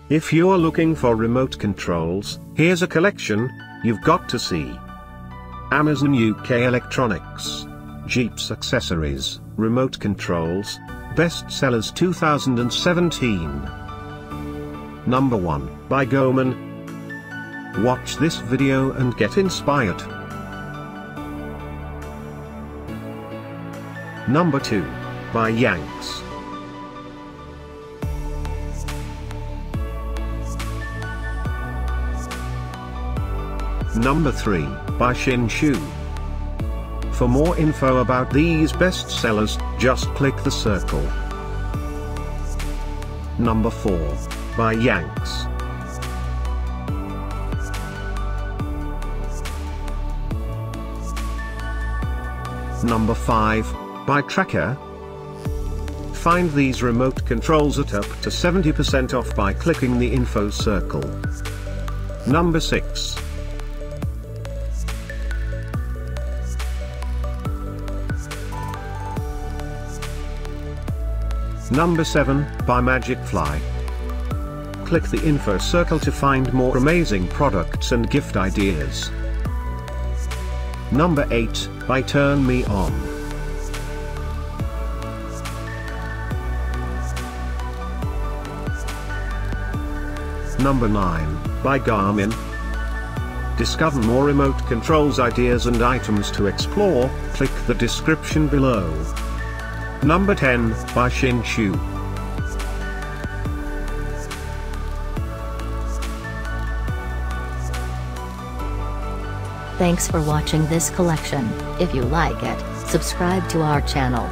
If you're looking for remote controls, here's a collection you've got to see. Amazon UK Electronics, Jeep's Accessories, Remote Controls, Bestsellers 2017. Number 1, by GOMAN. Watch this video and get inspired. Number 2, by YANX. Number 3, by XinXu. For more info about these bestsellers, just click the circle. Number 4, by YANX. Number 5, by TrackR. Find these remote controls at up to 70% off by clicking the info circle. Number 6. Number 7, by Magic Fly. Click the info circle to find more amazing products and gift ideas. Number 8, by Turn Me On. Number 9, by GOMAN. Discover more remote controls ideas and items to explore, click the description below. Number 10, by XinXu. Thanks for watching this collection. If you like it, subscribe to our channel.